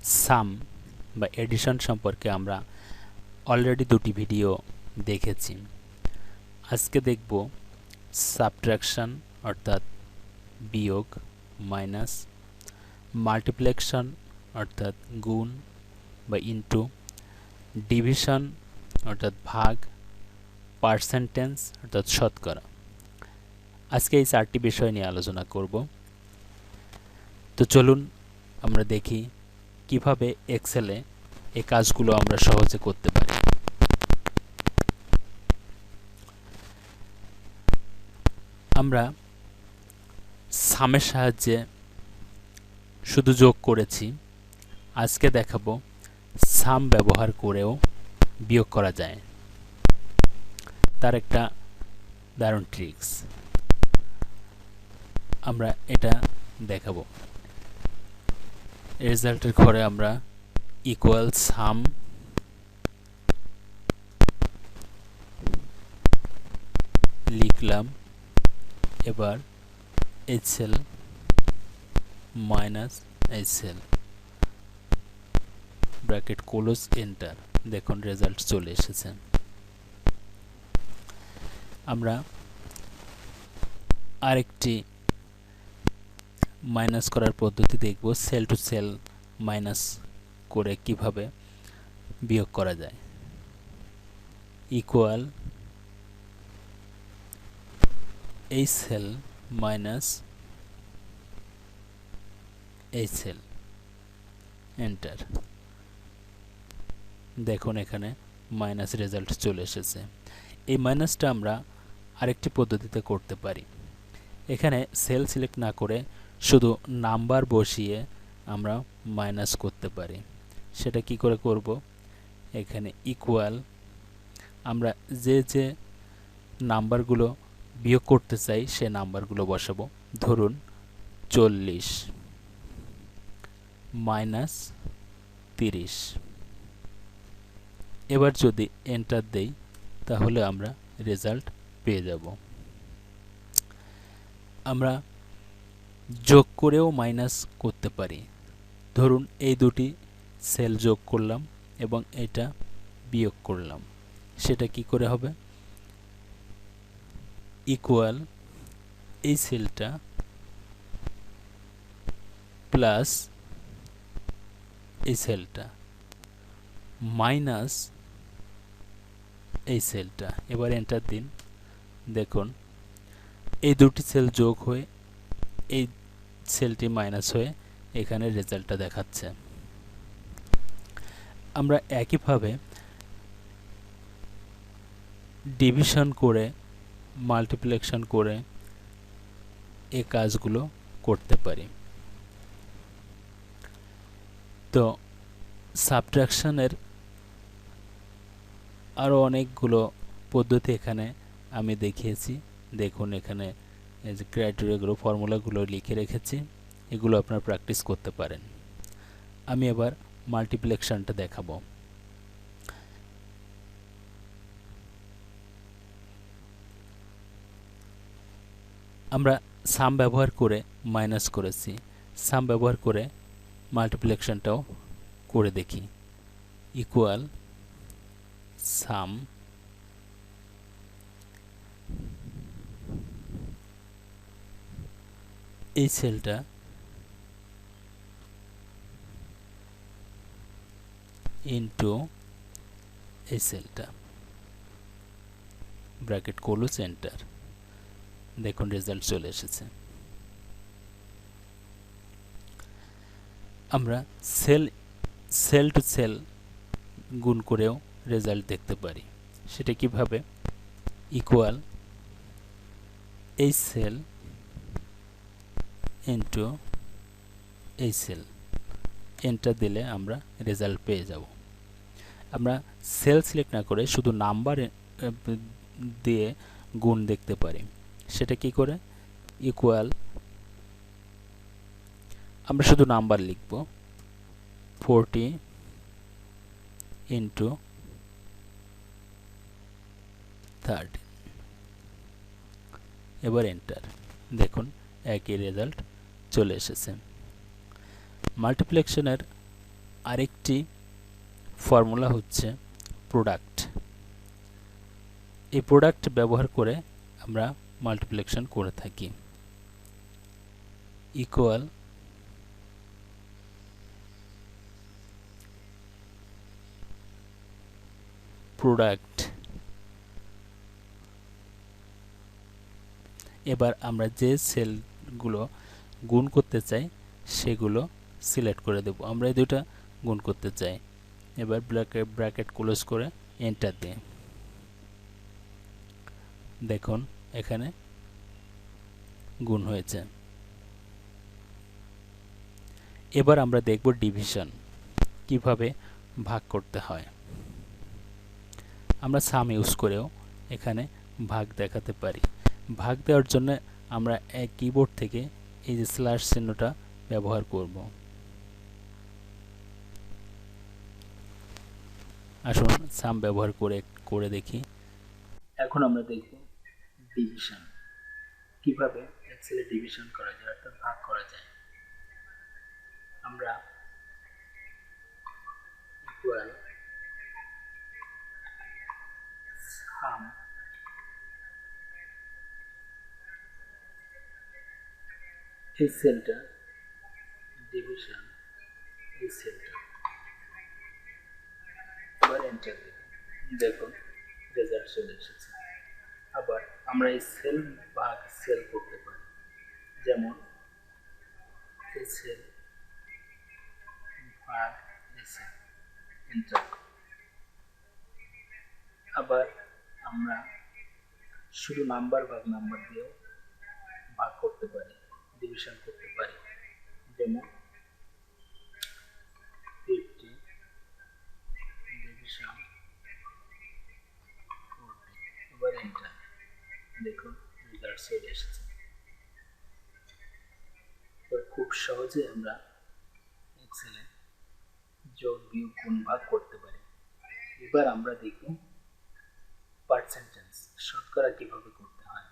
সাম বা এডিশন সম্পর্কে আমরা অলরেডি দুটি ভিডিও দেখেছি। আজকে দেখব সাবট্রাকশন অর্থাৎ বিয়োগ, মাইনাস, মাল্টিপ্লিকেশন অর্থাৎ গুণ বা ইনটু, ডিভিশন অর্থাৎ ভাগ, পার্সেন্টেজ অর্থাৎ শতকরা। আজকে এই চারটি বিষয় নিয়ে আলোচনা করব। তো চলুন আমরা দেখি কিভাবে এক্সেলে এই কাজগুলো আমরা সহজে করতে পারি। আমরা সামের সাহায্যে শুধু যোগ করেছি, আজকে দেখাবো সাম ব্যবহার করেও বিয়োগ করা যায়। তার একটা দারুণ ট্রিক্স আমরা এটা দেখাবো। রেজাল্টের ঘরে আমরা ইকুয়াল সাম লিখলাম, এবার HL minus HL bracket close, enter. দেখুন রেজাল্ট চলে এসেছে। আমরা আরেকটি মাইনাস করার পদ্ধতি দেখব, সেল টু সেল মাইনাস করে কিভাবে বিয়োগ করা যায়। ইকুয়াল এই সেল মাইনাস এই সেল, এন্টার। দেখুন এখানে মাইনাস রেজাল্ট চলে এসেছে। এই মাইনাসটা আমরা আরেকটি পদ্ধতিতে করতে পারি। এখানে সেল সিলেক্ট না করে শুধু নাম্বার বসিয়ে আমরা মাইনাস করতে পারি। সেটা কি করে করব? এখানে ইকুয়াল আমরা যে যে নাম্বারগুলো বিয়োগ করতে চাই সে নাম্বারগুলো বসাবো। ধরুন 40 মাইনাস 30। এবার যদি এন্টার দেই তাহলে আমরা রেজাল্ট পেয়ে যাব। আমরা যোগ করেও মাইনাস করতে পারি। ধরুন এই দুটি সেল যোগ করলাম এবং এটা বিয়োগ করলাম। সেটা কি করে হবে? ইকুয়াল এই সেলটা প্লাস এই সেলটা মাইনাস এই সেলটা। এবার এন্টার দিন। দেখুন এই দুটি সেল যোগ হয়ে এই সেলটি মাইনাস হয়ে এখানে রেজাল্টটা দেখাচ্ছে। আমরা একইভাবে ডিভিশন করে, মাল্টিপ্লিকেশন করে এই কাজগুলো করতে পারি। তো সাবট্রাকশনের আরও অনেকগুলো পদ্ধতি এখানে আমি দেখিয়েছি। দেখুন এখানে এই যে ক্রাইটেরিয়াগুলো, ফর্মুলাগুলো লিখে রেখেছি, এগুলো আপনারা প্র্যাকটিস করতে পারেন। আমি এবার মাল্টিপ্লিকেশনটা দেখাবো। আমরা সাম ব্যবহার করে মাইনাস করেছি, সাম ব্যবহার করে মাল্টিপ্লিকেশনটাও করে দেখি। ইকুয়াল সাম এই সেলটা ইনটু এই সেলটা ব্র্যাকেট ক্লোজ, এন্টার। দেখুন রেজাল্ট চলে এসেছে। আমরা সেল টু সেল গুণ করেও রেজাল্ট দেখতে পারি। সেটা কিভাবে? ইকুয়াল এই সেল ইনটু এই সেল, এন্টার দিলে আমরা রেজাল্ট পেয়ে যাব। আমরা সেল সিলেক্ট না করে শুধু নাম্বার দিয়ে গুণ দেখতে পারি। সেটা কি করে? ইকুয়াল আমরা শুধু নাম্বার লিখব, 40 ইন্টু 30। এবার এন্টার। দেখুন একই রেজাল্ট চলে এসেছে। মাল্টিপ্লিকেশনের আরেকটি ফর্মুলা হচ্ছে প্রোডাক্ট। এই প্রোডাক্ট ব্যবহার করে আমরা মাল্টিপ্লিকেশন করে থাকি। Equal product. এবার আমরা যে সেলগুলো গুণ করতে চাই সেগুলো সিলেক্ট করে দেব। আমরা এই দুটো গুণ করতে চাই। এবার ব্র্যাকেট ক্লোজ করে এন্টার দিই। দেখুন এখানে গুণ হয়েছে। এবার আমরা দেখব ডিভিশন কিভাবে ভাগ করতে হয়। আমরা সাম ইউজ করেও এখানে ভাগ দেখাতে পারি। ভাগ দেওয়ার জন্য আমরা কিবোর্ড থেকে এই যে স্ল্যাশ চিহ্নটা ব্যবহার করব। আসুন সাম ব্যবহার করে দেখি। এখন আমরা দেখব ডিভিশন কিভাবে এক্সেলে ডিভিশন করা যায়, অর্থাৎ ভাগ করা যায়। আমরা ইকুয়াল সাম এই সেলটা ডিভিশন এই সেলটা, এবার এন্টার দেব। দেখুন রেজাল্ট চলে এসেছে। আবার আমরা এই সেল ভাগ সেল করতে পারি, যেমন এই সেল ভাগ এই সেল, এন্টার। আবার আমরা শুধু নাম্বার ভাগ নাম্বার দিয়েও ভাগ করতে পারি, ডিভিশন করতে পারি, যেমন 50 ডিভিশন 40। এবার এন্টার। দেখুন রেজাল্ট চলে এসেছে। তো খুব সহজে আমরা এক্সেলে যোগ বিয়োগ গুণ ভাগ করতে পারি। এবার আমরা দেখব পার্সেন্টেজ শতকরা কিভাবে করতে হয়।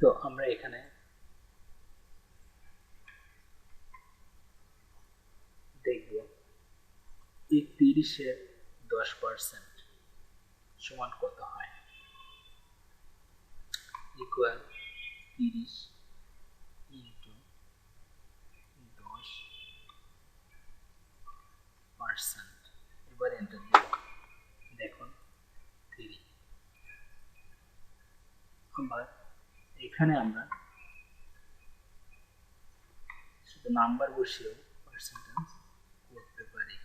তো আমরা এখানে দেখব এই 30-এর 10% সমান কত হয়। Equal 30 into 10%। এবার এন্টার দেব। দেখুন 3। আবার এখানে আমরা শুধু নাম্বার বসিয়েও পার্সেন্টেজ করতে পারি।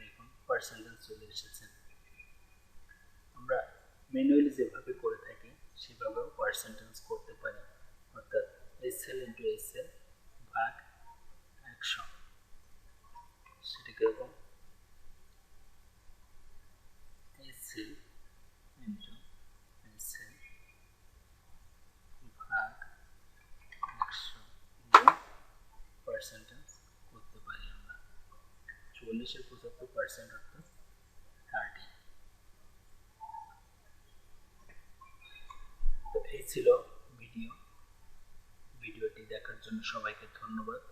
দেখুন পার্সেন্টেজ চলে এসেছে। আমরা ম্যানুয়ালি যেভাবে করে থাকি সেভাবেও পার্সেন্টেজ করতে পারি, অর্থাৎ এসএল ইন্টু এসএল ভাগ 100। সেটা কিরকম? এসএল ইন্টু এসএল ভাগ 100 পার্সেন্টেজ করতে পারি আমরা। 40-এর 75% অর্থাৎ 30। তো এই ছিল ভিডিওটি দেখার জন্য সবাইকে ধন্যবাদ।